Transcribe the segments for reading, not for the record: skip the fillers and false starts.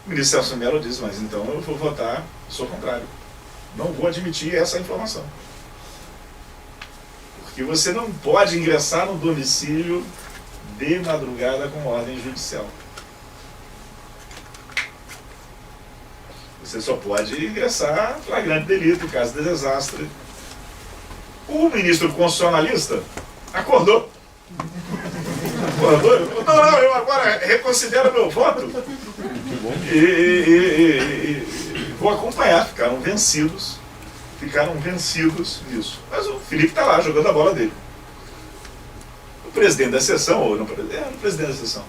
O ministro Celso Mello disse, mas então eu vou votar, sou contrário. Não vou admitir essa informação. Porque você não pode ingressar no domicílio de madrugada com ordem judicial. Você só pode ingressar flagrante delito, caso de desastre. O ministro constitucionalista acordou. Acordou? Não, eu agora reconsidero meu voto. E vou acompanhar. Ficaram vencidos nisso. Mas o Felipe está lá jogando a bola dele. O presidente da sessão, ou não, o presidente da sessão,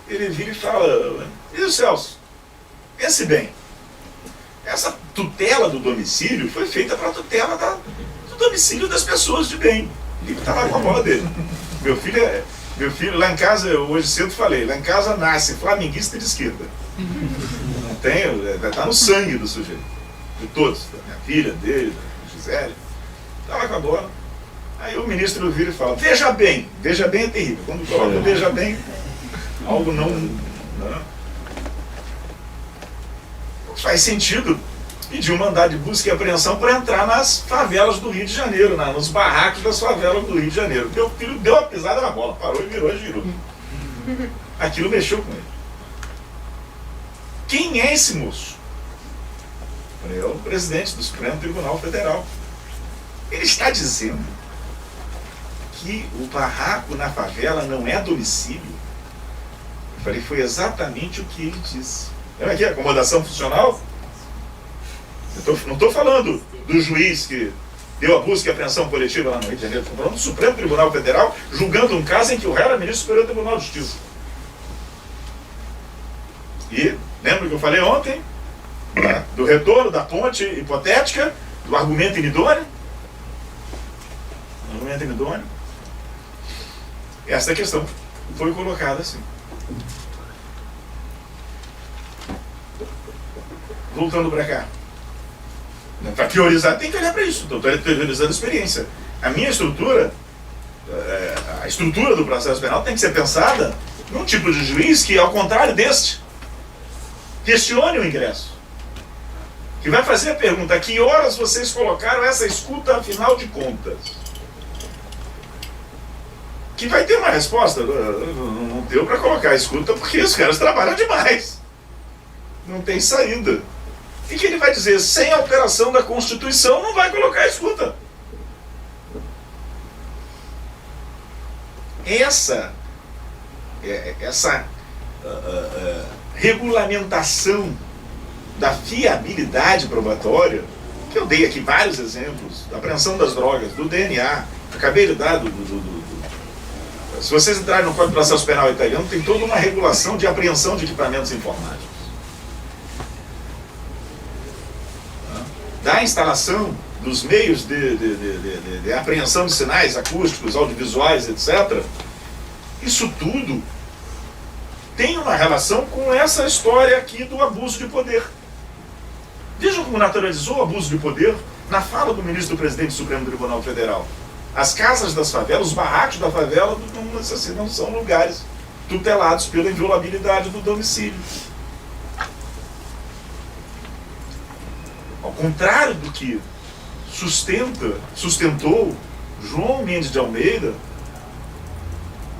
ele vira e fala: e o Celso, pense bem, essa tutela do domicílio foi feita para a tutela do domicílio das pessoas de bem. O Felipe está lá com a bola dele. Meu filho, lá em casa, eu hoje cedo falei, lá em casa nasce flamenguista de esquerda. Não tem, está no sangue do sujeito. De todos, da minha filha, dele, da Gisele. Está lá com a bola. Aí o ministro vira e fala: veja bem é terrível. Quando coloca veja bem, algo não faz sentido pedir um mandado de busca e apreensão para entrar nas favelas do Rio de Janeiro, nos barracos das favelas do Rio de Janeiro. Meu filho deu uma pisada na bola, parou e virou e girou. Aquilo mexeu com ele. Quem é esse moço? É o presidente do Supremo Tribunal Federal. Ele está dizendo que o barraco na favela não é domicílio. Eu falei, foi exatamente o que ele disse. Lembra aqui, acomodação funcional? Não estou falando do juiz que deu a busca e apreensão coletiva lá no Rio de Janeiro. Estou falando do Supremo Tribunal Federal, julgando um caso em que o réu era ministro superior do Tribunal de Justiça. E, lembra que eu falei ontem? Do retorno da ponte hipotética, do argumento inidôneo? Essa questão foi colocada assim. Voltando para cá. Para priorizar, tem que olhar para isso. Estou priorizando a experiência. A minha estrutura, a estrutura do processo penal tem que ser pensada num tipo de juiz que, ao contrário deste, questione o ingresso. Que vai fazer a pergunta: a que horas vocês colocaram essa escuta, afinal de contas? Que vai ter uma resposta. Não deu para colocar a escuta porque os caras trabalham demais. Não tem saída. E que ele vai dizer: sem alteração da Constituição, não vai colocar a escuta. Essa regulamentação da fiabilidade probatória, que eu dei aqui vários exemplos, da apreensão das drogas, do DNA, acabei de dar se vocês entrarem no Código de Processo Penal italiano, tem toda uma regulação de apreensão de equipamentos informáticos. Da instalação dos meios de apreensão de sinais acústicos, audiovisuais, etc. Isso tudo tem uma relação com essa história aqui do abuso de poder. Vejam como naturalizou o abuso de poder na fala do ministro do presidente do Supremo Tribunal Federal. As casas das favelas, os barracos da favela não são lugares tutelados pela inviolabilidade do domicílio. Ao contrário do que sustentou João Mendes de Almeida,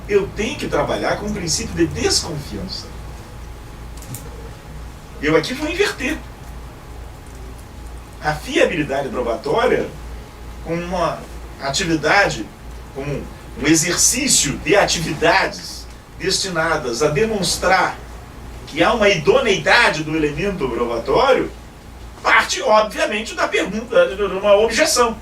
eu tenho que trabalhar com um princípio de desconfiança. Eu aqui vou inverter. A fiabilidade probatória como uma atividade, como um exercício de atividades destinadas a demonstrar que há uma idoneidade do elemento probatório, parte, obviamente, da pergunta, de uma objeção.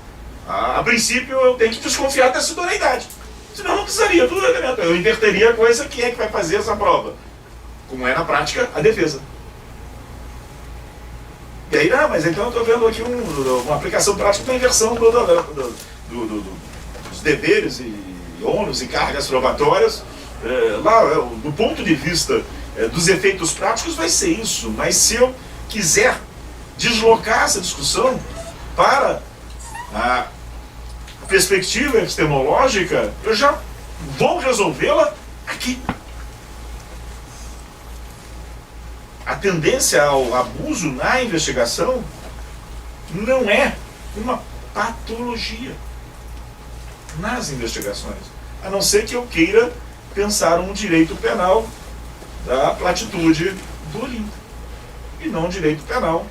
A princípio, eu tenho que desconfiar dessa idoneidade. Senão, eu não precisaria do elemento. Eu inverteria a coisa, quem é que vai fazer essa prova? Como é na prática, a defesa. E aí, mas então eu estou vendo aqui uma aplicação prática da inversão dos deveres e ônus e cargas probatórias. Do ponto de vista dos efeitos práticos, vai ser isso. Mas se eu quiser deslocar essa discussão para a perspectiva epistemológica, eu já vou resolvê-la aqui. a tendência ao abuso na investigação não é uma patologia nas investigações, a não ser que eu queira pensar um direito penal da platitude do Olimpo, e não um direito penal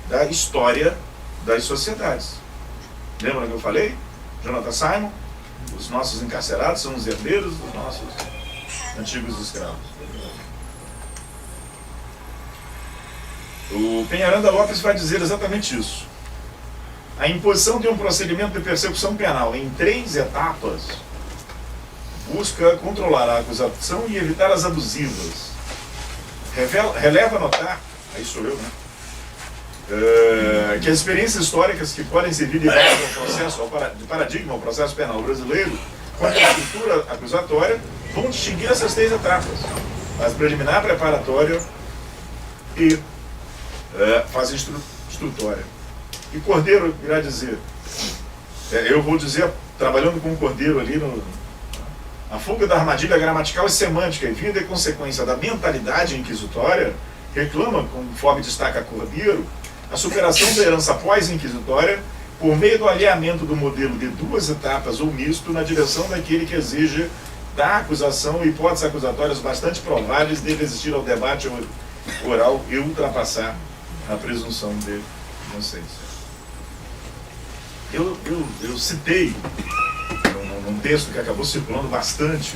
da história das sociedades. Lembra que eu falei? Jonathan Simon, os nossos encarcerados são os herdeiros dos nossos antigos escravos. O Penharanda Lopes vai dizer exatamente isso. A imposição de um procedimento de persecução penal em 3 etapas busca controlar a acusação e evitar as abusivas. Releva notar, aí sou eu, né? Que as experiências históricas que podem servir de paradigma ao processo penal brasileiro, quanto à estrutura acusatória, vão distinguir essas 3 etapas: fase preliminar, preparatória e fase instrutória. E Cordeiro irá dizer, eu vou dizer, trabalhando com o Cordeiro ali, a fuga da armadilha gramatical e semântica e vida e consequência da mentalidade inquisitória, reclama, conforme destaca Cordeiro, a superação da herança pós-inquisitória por meio do alinhamento do modelo de 2 etapas ou misto na direção daquele que exige da acusação hipóteses acusatórias bastante prováveis de resistir ao debate oral e ultrapassar a presunção de inocência. Eu citei num texto que acabou circulando bastante,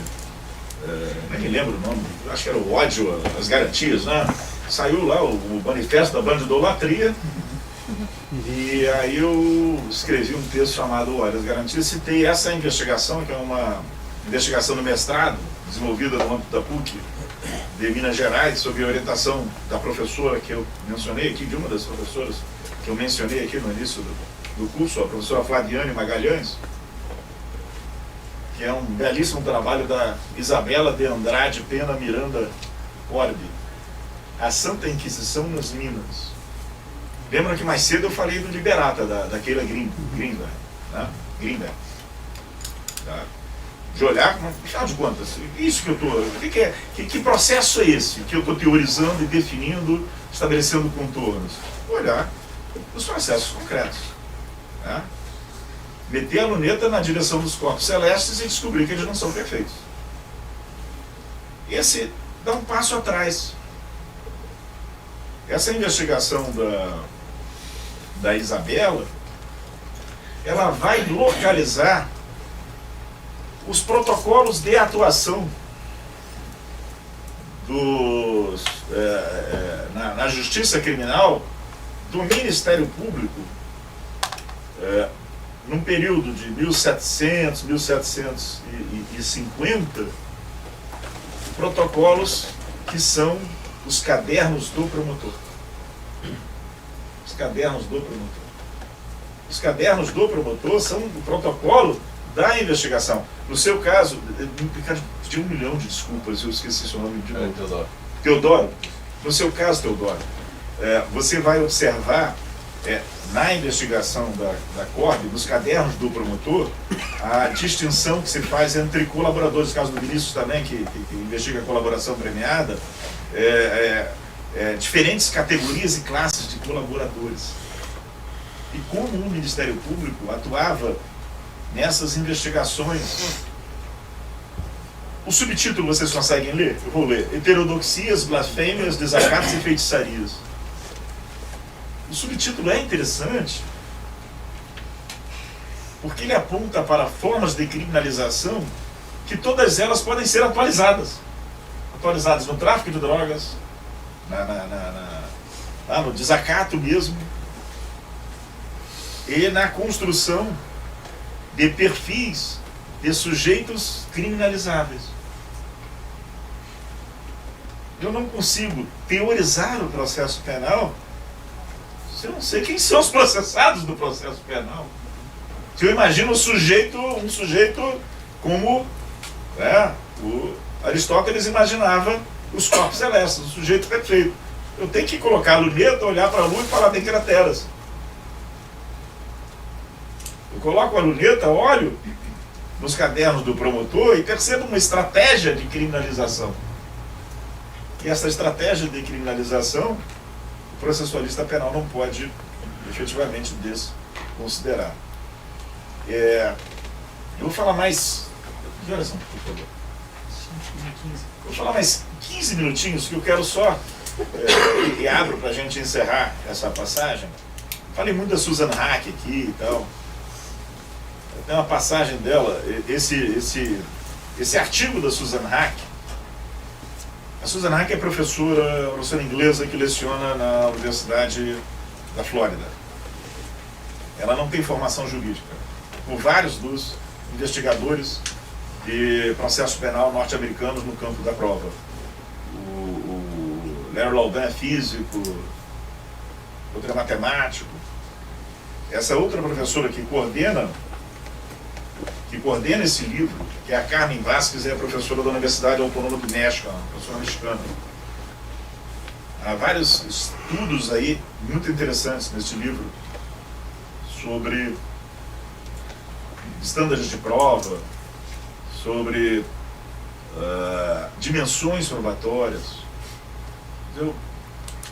nem me lembro o nome, acho que era o ódio às garantias, né? Saiu lá o manifesto da bandidolatria, e aí eu escrevi um texto chamado Ódio às Garantias, citei essa investigação, que é uma investigação no mestrado, desenvolvida no âmbito da PUC de Minas Gerais, sob a orientação da professora que eu mencionei aqui, de uma das professoras que eu mencionei aqui no início do curso, a professora Flaviane Magalhães, que é um belíssimo trabalho da Isabela de Andrade Pena Miranda Orbe, A Santa Inquisição nas Minas. Lembra que mais cedo eu falei do Liberata, da Keila Greenberg, né? Greenberg. Tá? De olhar, afinal de contas, isso que eu estou... Que processo é esse que eu estou teorizando e definindo, estabelecendo contornos? Olhar os processos concretos. Né? Meter a luneta na direção dos corpos celestes e descobrir que eles não são perfeitos. Esse dá um passo atrás. Essa investigação da Isabela, ela vai localizar os protocolos de atuação na justiça criminal do Ministério Público num período de 1700, 1750, protocolos que são os cadernos do promotor. Os cadernos do promotor. Os cadernos do promotor são o protocolo da investigação. No seu caso, Ricardo, pedi 1 milhão de desculpas, eu esqueci seu nome de novo. Teodoro. Teodoro. No seu caso, Teodoro, você vai observar na investigação da CORB, nos cadernos do promotor, a distinção que se faz entre colaboradores, no caso do Vinícius também, que investiga a colaboração premiada, diferentes categorias e classes de colaboradores. E como o Ministério Público atuava nessas investigações. O subtítulo vocês conseguem ler? Eu vou ler. Heterodoxias, blasfêmias, desacatos e feitiçarias. O subtítulo é interessante porque ele aponta para formas de criminalização que todas elas podem ser atualizadas. Atualizadas no tráfico de drogas, no desacato mesmo, e na construção de perfis de sujeitos criminalizáveis. Eu não consigo teorizar o processo penal se eu não sei quem são os processados do processo penal. Se eu imagino um sujeito como o Aristóteles imaginava os corpos celestes, o sujeito perfeito. Eu tenho que colocar a luneta, olhar para a lua e falar tem crateras. Eu coloco a luneta, olho nos cadernos do promotor e percebo uma estratégia de criminalização. que essa estratégia de criminalização, o processualista penal não pode efetivamente desconsiderar. Eu vou falar mais... Que horas são, por favor? 15. Vou falar mais 15 minutinhos, que eu quero só... e abro para a gente encerrar essa passagem. Falei muito da Susan Haack aqui e tal. Tem uma passagem dela, esse artigo da Susan Haack. A Susan Haack é professora inglesa que leciona na Universidade da Flórida. Ela não tem formação jurídica. Por vários dos investigadores de processo penal norte-americanos no campo da prova. O Larry Laudan é físico, outro é matemático. Essa outra professora que coordena esse livro, que é a Carmen Vasquez, é a professora da Universidade Autônoma do México, uma professora mexicana. Há vários estudos aí muito interessantes nesse livro sobre estándares de prova, sobre dimensões probatórias. Eu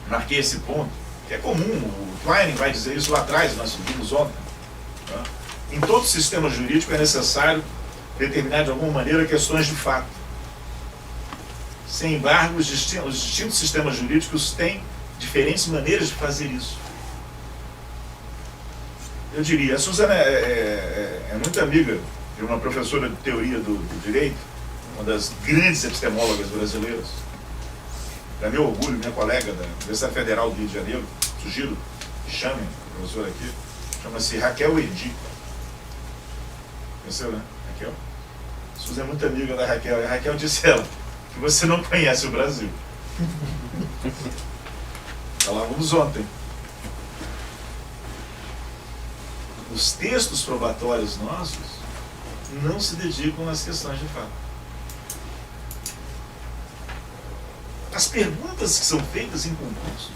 marquei esse ponto, que é comum, o Twining vai dizer isso lá atrás, nós vimos ontem. Tá? Em todo sistema jurídico é necessário determinar de alguma maneira questões de fato. Sem embargo, os distintos sistemas jurídicos têm diferentes maneiras de fazer isso. Eu diria, a Suzana é muito amiga de uma professora de teoria do direito, uma das grandes epistemólogas brasileiras. É meu orgulho, minha colega da Universidade Federal do Rio de Janeiro, sugiro que chamem a professora aqui, chama-se Raquel Erdi. Conheceu, né? Raquel? Suzy é muito amiga da Raquel, e a Raquel disse ela que você não conhece o Brasil. Falávamos ontem. Os textos probatórios nossos não se dedicam às questões de fato. As perguntas que são feitas em concursos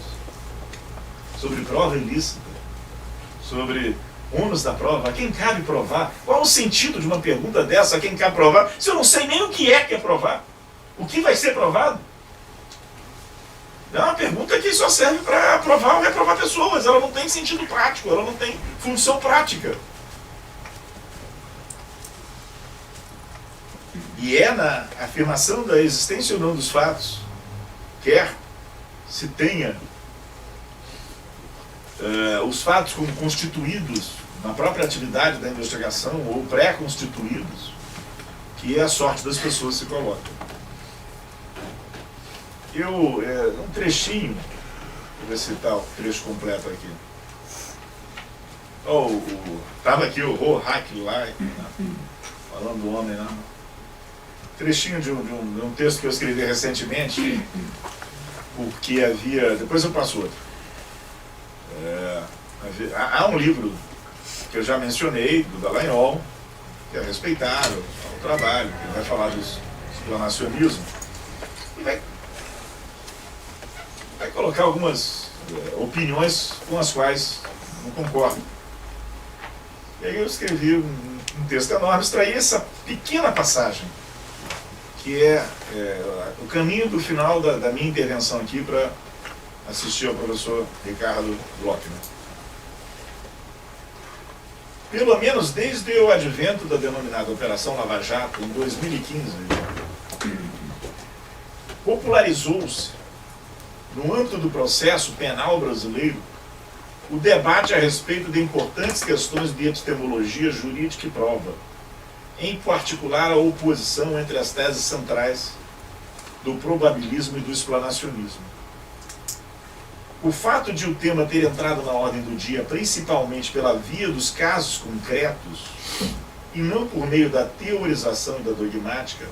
sobre prova ilícita, sobre ônus da prova, a quem cabe provar, qual o sentido de uma pergunta dessa, a quem cabe provar, se eu não sei nem o que é provar? O que vai ser provado? É uma pergunta que só serve para aprovar ou reprovar pessoas, ela não tem sentido prático, ela não tem função prática. E é na afirmação da existência ou não dos fatos, quer se tenha os fatos como constituídos na própria atividade da investigação ou pré-constituídos, que a sorte das pessoas se coloca. Um trechinho, vou ver se está o trecho completo aqui. Estava aqui o Ro Hack lá, falando do homem lá. Trechinho de um texto que eu escrevi recentemente, porque havia... Depois eu passo outro. Há um livro que eu já mencionei, do Dallagnol, que é respeitável, é um trabalho, que vai falar do explanacionismo, e vai colocar algumas opiniões com as quais não concordo. E aí eu escrevi um texto enorme, extraí essa pequena passagem, que é o caminho do final da minha intervenção aqui para assistir ao professor Ricardo Blockner. Pelo menos desde o advento da denominada Operação Lava Jato, em 2015, popularizou-se, no âmbito do processo penal brasileiro, o debate a respeito de importantes questões de epistemologia jurídica e prova, em particular a oposição entre as teses centrais do probabilismo e do explanacionismo. O fato de o tema ter entrado na ordem do dia principalmente pela via dos casos concretos e não por meio da teorização e da dogmática,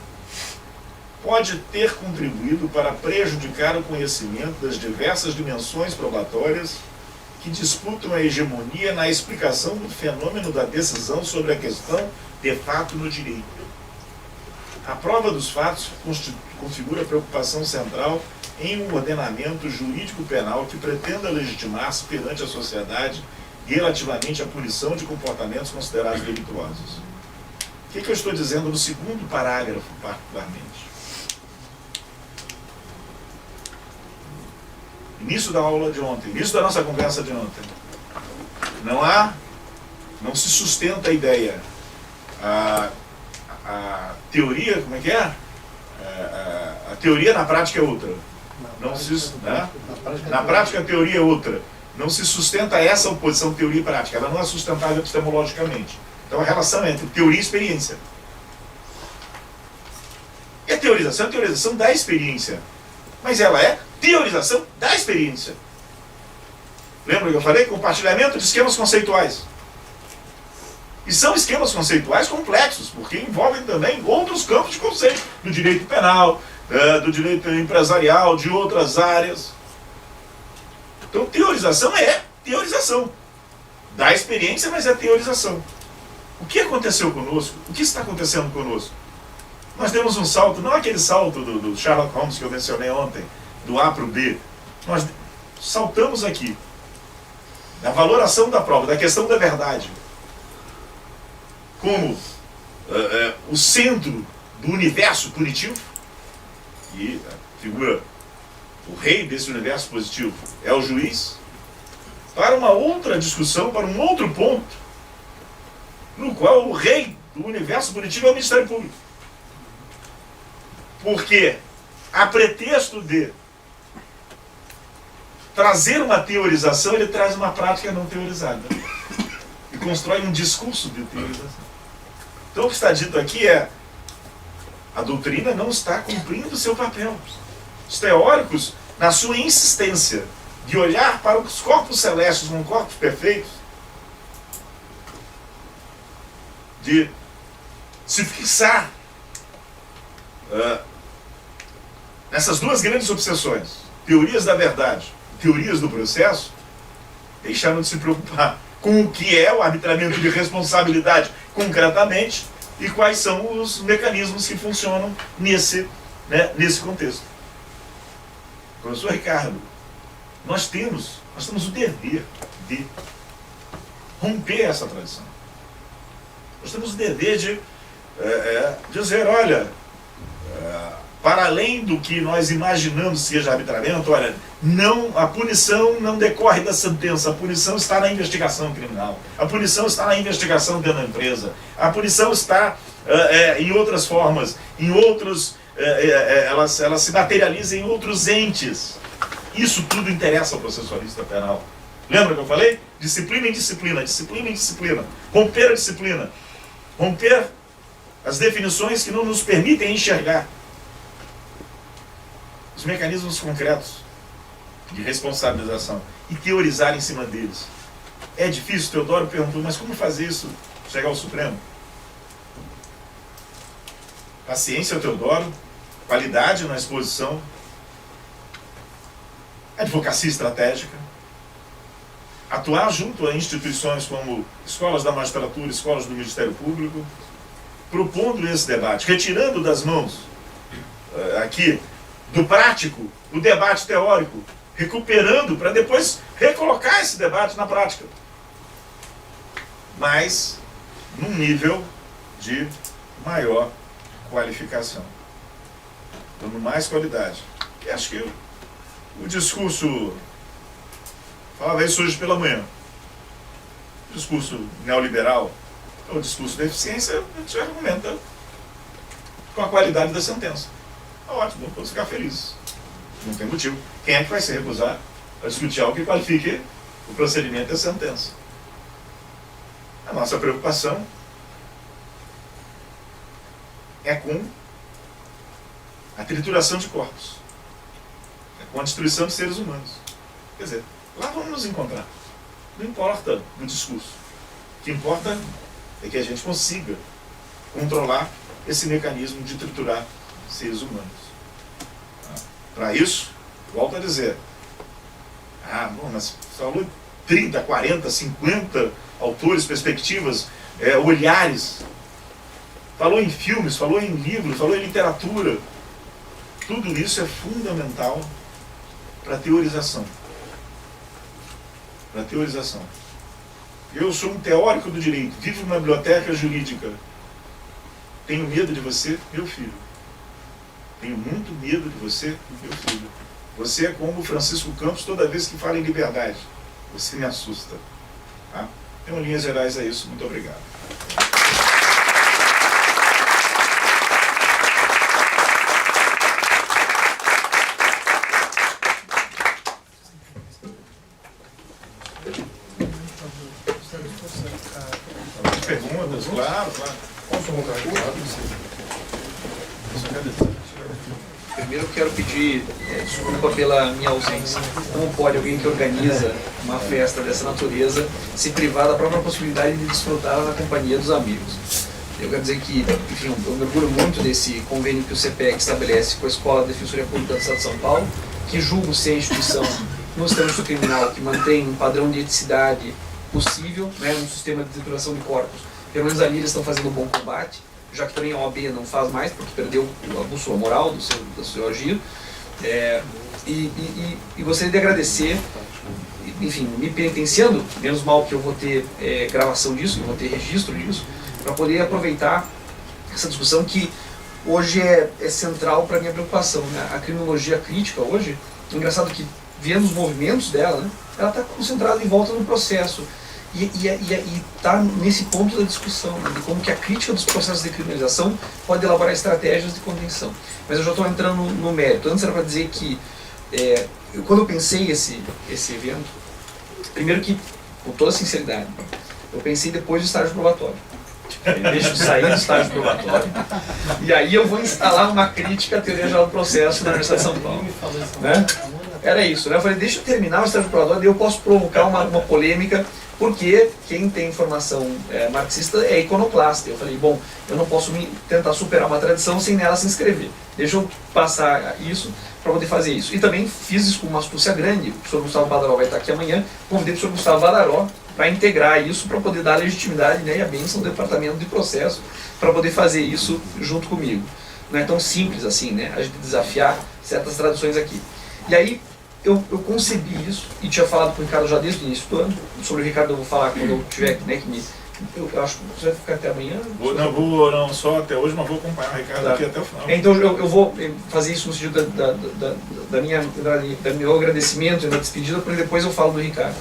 pode ter contribuído para prejudicar o conhecimento das diversas dimensões probatórias que disputam a hegemonia na explicação do fenômeno da decisão sobre a questão de fato no direito. A prova dos fatos configura preocupação central em um ordenamento jurídico-penal que pretenda legitimar-se perante a sociedade relativamente à punição de comportamentos considerados delituosos. O que eu estou dizendo no segundo parágrafo, particularmente? início da aula de ontem, início da nossa conversa de ontem. Não se sustenta a ideia. A teoria, como é que é? A teoria na prática é outra. Na prática a teoria é outra. Não se sustenta essa oposição teoria e prática. Ela não é sustentável epistemologicamente. Então a relação é entre teoria e experiência. E a teorização é a teorização da experiência. Mas ela é teorização da experiência. Lembra que eu falei? Compartilhamento de esquemas conceituais. E são esquemas conceituais complexos, porque envolvem também outros campos de conceito, do direito penal, do direito empresarial, de outras áreas. Então, teorização é teorização. Da experiência, mas é teorização. O que aconteceu conosco? O que está acontecendo conosco? Nós demos um salto, não aquele salto do Sherlock Holmes que eu mencionei ontem, do A para o B. Nós saltamos aqui, na valoração da prova, da questão da verdade, como o centro do universo punitivo, e a figura, o rei desse universo positivo é o juiz, para uma outra discussão, para um outro ponto, no qual o rei do universo punitivo é o Ministério Público. Porque, a pretexto de trazer uma teorização, ele traz uma prática não teorizada. E constrói um discurso de teorização. Então o que está dito aqui é: a doutrina não está cumprindo o seu papel. Os teóricos, na sua insistência de olhar para os corpos celestes como corpos perfeitos, de se fixar nessas duas grandes obsessões, teorias da verdade, teorias do processo, deixaram de se preocupar com o que é o arbitramento de responsabilidade concretamente e quais são os mecanismos que funcionam nesse contexto. Professor Ricardo, nós temos o dever de romper essa tradição. Nós temos o dever de dizer, olha, para além do que nós imaginamos seja arbitramento, olha, a punição não decorre da sentença, a punição está na investigação criminal, a punição está na investigação dentro da empresa, a punição está em outras formas, em outros, ela se materializa em outros entes. Isso tudo interessa ao processualista penal. Lembra que eu falei? Disciplina em disciplina, disciplina em disciplina. Romper a disciplina. Romper as definições que não nos permitem enxergar os mecanismos concretos de responsabilização e teorizar em cima deles. É difícil? Teodoro perguntou, mas como fazer isso chegar ao Supremo? Paciência, Teodoro, qualidade na exposição, advocacia estratégica, atuar junto a instituições como escolas da magistratura, escolas do Ministério Público, propondo esse debate, retirando das mãos aqui do prático o debate teórico, recuperando para depois recolocar esse debate na prática, mas num nível de maior qualificação, dando mais qualidade. E acho que o discurso, falava isso hoje pela manhã, o discurso neoliberal, o discurso da eficiência, a gente argumenta com a qualidade da sentença. Ótimo, vamos ficar felizes. Não tem motivo. Quem é que vai se recusar a discutir algo que qualifique o procedimento e a sentença? A nossa preocupação é com a trituração de corpos, é com a destruição de seres humanos. Quer dizer, lá vamos nos encontrar. Não importa o discurso. O que importa é que a gente consiga controlar esse mecanismo de triturar seres humanos. Para isso, volto a dizer, mas falou 30, 40, 50 autores, perspectivas, olhares, falou em filmes, falou em livros, falou em literatura. Tudo isso é fundamental para a teorização. Para a teorização. Eu sou um teórico do direito, vivo numa biblioteca jurídica. Tenho medo de você, meu filho. Tenho muito medo de você, meu filho. Você é como o Francisco Campos toda vez que fala em liberdade. Você me assusta. Tá? Então, em linhas gerais, é isso. Muito obrigado. Perguntas, claro, claro. Posso montar aqui? Primeiro eu quero pedir desculpa pela minha ausência. Como pode alguém que organiza uma festa dessa natureza se privar da própria possibilidade de desfrutar na companhia dos amigos? Eu quero dizer que, enfim, eu me orgulho muito desse convênio que o CPEC estabelece com a Escola de Defensoria Pública do Estado de São Paulo, que julgo ser a instituição no sistema criminal que mantém um padrão de eticidade possível, né, um sistema de trituração de corpos. Pelo menos ali eles estão fazendo um bom combate, já que também a OAB não faz mais, porque perdeu a bússola moral do seu agir. E gostaria de agradecer, enfim, me penitenciando, menos mal que eu vou ter gravação disso, eu vou ter registro disso, para poder aproveitar essa discussão que hoje é central para a minha preocupação. Né? A criminologia crítica hoje, engraçado que vendo os movimentos dela, né, ela está concentrada em volta do processo. E está nesse ponto da discussão, né, de como que a crítica dos processos de criminalização pode elaborar estratégias de contenção. Mas eu já estou entrando no mérito. Antes era para dizer que, quando eu pensei esse evento, primeiro que, com toda sinceridade, eu pensei depois do estágio probatório. Deixa eu sair do estágio probatório, e aí eu vou instalar uma crítica à teoria geral do processo na Universidade de São Paulo. Né? Era isso, né? Eu falei, deixa eu terminar o estágio probatório, daí eu posso provocar uma polêmica, porque quem tem formação marxista é iconoclasta. Eu falei, bom, eu não posso tentar superar uma tradição sem nela se inscrever. Deixa eu passar isso para poder fazer isso. E também fiz isso com uma astúcia grande. O professor Gustavo Badaró vai estar aqui amanhã. Convidei o professor Gustavo Badaró para integrar isso, para poder dar legitimidade, né, e a bênção do departamento de processo, para poder fazer isso junto comigo. Não é tão simples assim, né, a gente desafiar certas tradições aqui. E aí, eu concebi isso, e tinha falado com o Ricardo já desde o início do ano. Sobre o Ricardo eu vou falar quando eu tiver, né, que me... Eu acho que você vai ficar até amanhã? Não, só até hoje, mas vou acompanhar o Ricardo aqui até o final. Então eu vou fazer isso no sentido do meu agradecimento e da despedida, porque depois eu falo do Ricardo.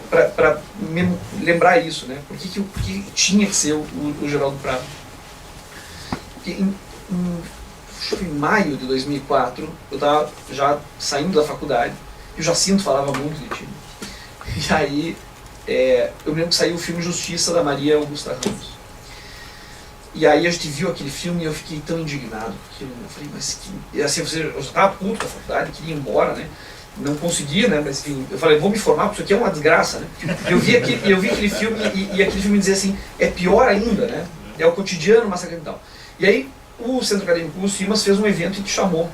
Para me lembrar isso, né? Por que tinha que ser o Geraldo Prado? Porque em maio de 2004, eu estava já saindo da faculdade, e o Jacinto falava muito de time. E aí, eu lembro que saiu o filme Justiça, da Maria Augusta Ramos. E aí a gente viu aquele filme e eu fiquei tão indignado com aquilo. Eu falei, mas que... assim, eu já estava puto com a faculdade, queria ir embora, né? Não conseguia, né? Mas enfim, eu falei, vou me formar, porque isso aqui é uma desgraça, né? Eu vi aquele filme e aquele filme dizia assim, é pior ainda, né? É o cotidiano, massacre e tal. E aí o Centro Acadêmico Os Simas fez um evento e te chamou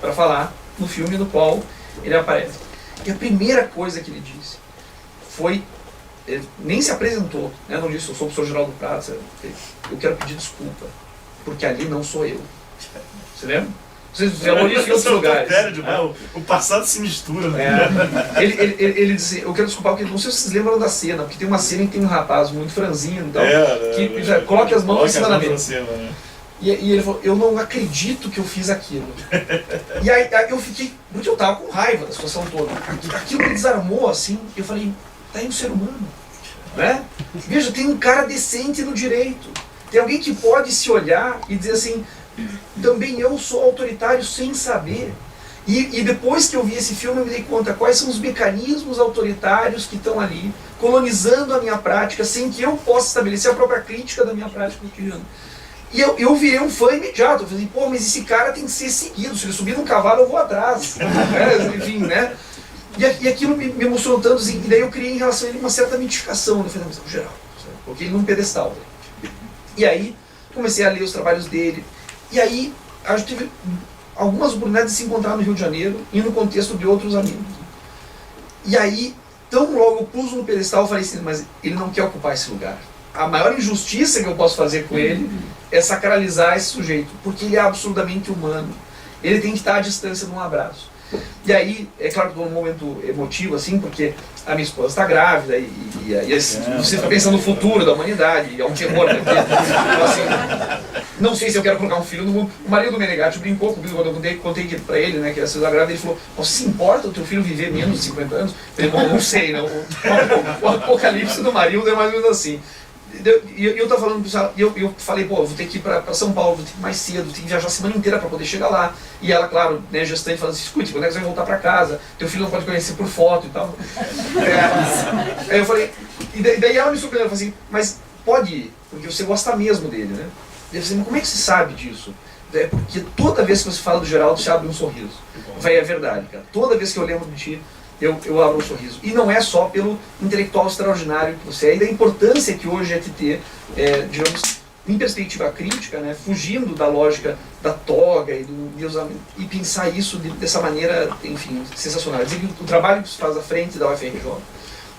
para falar no filme no qual ele aparece. E a primeira coisa que ele disse foi, ele nem se apresentou, né? Não disse, eu sou o professor Geraldo Prado, eu quero pedir desculpa, porque ali não sou eu. Você lembra? Vocês já ouviram isso em outros lugares. O passado se mistura, né? Ele disse, eu quero desculpar, porque não sei se vocês lembram da cena, porque tem uma cena em que tem um rapaz muito franzino, então, que coloca as mãos em cima da mesa. Né? E ele falou, eu não acredito que eu fiz aquilo. E aí eu fiquei, porque eu tava com raiva da situação toda. Aquilo me desarmou assim, eu falei, tá aí um ser humano. Né? Veja, tem um cara decente no direito. Tem alguém que pode se olhar e dizer assim, também eu sou autoritário sem saber. E depois que eu vi esse filme eu me dei conta quais são os mecanismos autoritários que estão ali, colonizando a minha prática, sem que eu possa estabelecer a própria crítica da minha prática cotidiana. E eu virei um fã imediato. Eu falei, pô, mas esse cara tem que ser seguido. Se ele subir num cavalo, eu vou atrás. Enfim, né? E aquilo me emocionou tanto, assim, e daí eu criei em relação a ele uma certa mitificação. Eu falei, mas o Geraldo, coloquei ele num pedestal. E aí comecei a ler os trabalhos dele. E aí a gente teve algumas oportunidades de se encontrar no Rio de Janeiro e no contexto de outros amigos. E aí, tão logo eu pus no pedestal, eu falei assim, mas ele não quer ocupar esse lugar. A maior injustiça que eu posso fazer com ele é sacralizar esse sujeito, porque ele é absurdamente humano. Ele tem que estar à distância de um abraço. E aí, é claro que estou num momento emotivo, assim, porque a minha esposa está grávida e assim, você está pensando no futuro da humanidade, é um terror, né? Então, assim, Não sei se eu quero colocar um filho no mundo. O marido do Menegatti brincou comigo quando eu contei pra ele, né, que ia ser grávida, ele falou, você se importa o teu filho viver menos de 50 anos? Eu falei, bom, não sei, né? O apocalipse do marido é mais ou menos assim. E eu tava falando pro pessoal, eu falei, pô, eu vou ter que ir pra São Paulo, vou ter que ir mais cedo, vou ter que viajar a semana inteira pra poder chegar lá. E ela, claro, né, gestante, falando assim, escute, quando é que você vai voltar pra casa? Teu filho não pode conhecer por foto e tal. Aí eu falei, e daí ela me surpreendeu, eu falei assim, mas pode ir, porque você gosta mesmo dele, né? Eu falei, mas como é que você sabe disso? É porque toda vez que você fala do Geraldo, você abre um sorriso. Vai, é verdade, cara. Toda vez que eu lembro de ti, eu abro um sorriso. E não é só pelo intelectual extraordinário que você é, e da importância que hoje é te ter, digamos, em perspectiva crítica, né, fugindo da lógica da toga e pensar isso dessa maneira, enfim, sensacional. Quer dizer que o trabalho que você faz à frente da UFRJ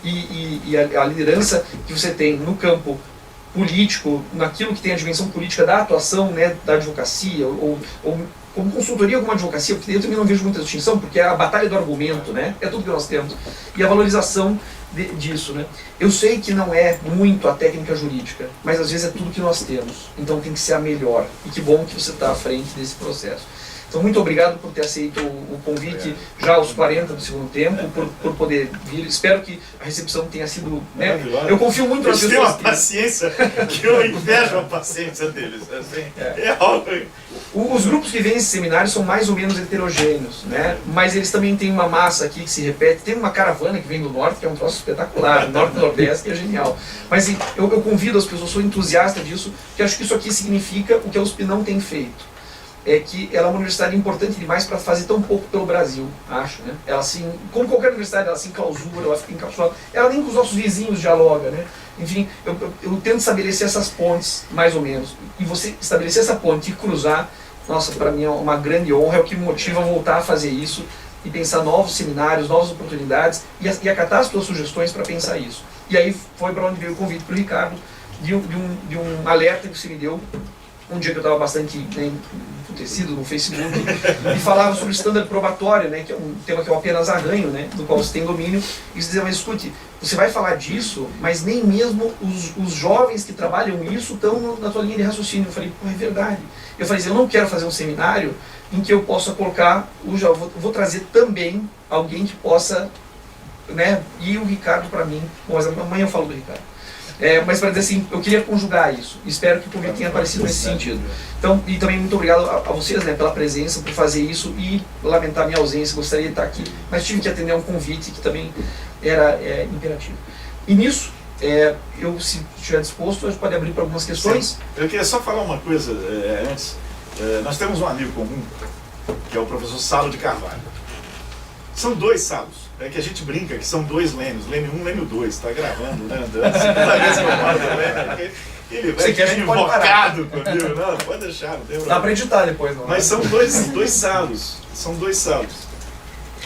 e a liderança que você tem no campo político, naquilo que tem a dimensão política da atuação, né, da advocacia, ou como consultoria como advocacia, porque eu também não vejo muita distinção, porque é a batalha do argumento, né, é tudo que nós temos, e a valorização disso, né. Eu sei que não é muito a técnica jurídica, mas às vezes é tudo que nós temos, então tem que ser a melhor, e que bom que você está à frente desse processo. Então, muito obrigado por ter aceito o convite já aos 40 do segundo tempo, por poder vir. Espero que a recepção tenha sido... Né? Eu confio muito nas pessoas. Eles têm uma paciência que eu invejo a paciência deles. Assim, é algo... Os grupos que vêm nesse seminário são mais ou menos heterogêneos, né? Mas eles também têm uma massa aqui que se repete. Tem uma caravana que vem do norte, que é um troço espetacular, norte e nordeste, que é genial. Mas eu convido as pessoas, sou entusiasta disso, porque acho que isso aqui significa o que a USP não tem feito. É que ela é uma universidade importante demais para fazer tão pouco pelo Brasil, acho, né? Ela assim, como qualquer universidade, ela se enclausura, ela fica encapsulada, ela nem com os nossos vizinhos dialoga, né? Enfim, eu tento estabelecer essas pontes, mais ou menos, e você estabelecer essa ponte e cruzar, nossa, para mim é uma grande honra, é o que me motiva a voltar a fazer isso e pensar novos seminários, novas oportunidades e acatar as suas sugestões para pensar isso. E aí foi para onde veio o convite para o Ricardo, de um alerta que você me deu, um dia que eu estava bastante emputecido no Facebook, e falava sobre o standard probatório, né, que é um tema que eu apenas arranho, né, do qual você tem domínio, e você dizia, mas escute, você vai falar disso, mas nem mesmo os jovens que trabalham isso estão na tua linha de raciocínio. Eu falei, pô, é verdade. Eu falei, eu não quero fazer um seminário em que eu possa colocar, vou trazer também alguém que possa, né, e o Ricardo para mim, bom, mas amanhã eu falo do Ricardo. Mas para dizer assim, eu queria conjugar isso. Espero que o convite tenha aparecido nesse sentido. Então, e também muito obrigado a vocês, né, pela presença, por fazer isso e lamentar minha ausência, gostaria de estar aqui, mas tive que atender a um convite que também era imperativo. E nisso, eu, se estiver disposto, a gente pode abrir para algumas questões. Sim. Eu queria só falar uma coisa antes. Nós temos um amigo comum, que é o professor Salo de Carvalho. São dois Salos. É que a gente brinca que são dois Lênios, Lênio 1, Lênio 2, está gravando, né, andando, segunda vez que eu falo do Lênio, ele vai ficar invocado comigo, não, pode deixar, não tem problema. Dá para editar depois, não. Mas são dois Salos,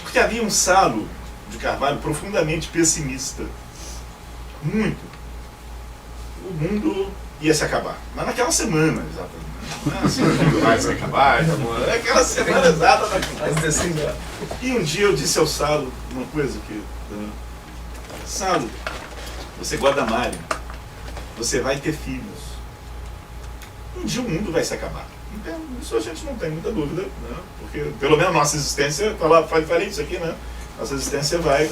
porque havia um Salo de Carvalho profundamente pessimista, muito. O mundo ia se acabar, mas naquela semana, exatamente. Assim, o mundo vai se acabar, é aquela semana exata da coisa. E um dia eu disse ao Salo uma coisa que... Salo, você gosta da Mari, você vai ter filhos. Um dia o mundo vai se acabar. Então, isso a gente não tem muita dúvida, né? Porque pelo menos a nossa existência, falei isso aqui, né? Nossa existência vai...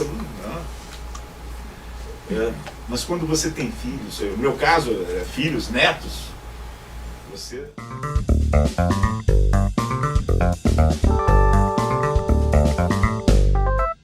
Né? Mas quando você tem filhos, no meu caso, filhos, netos, você...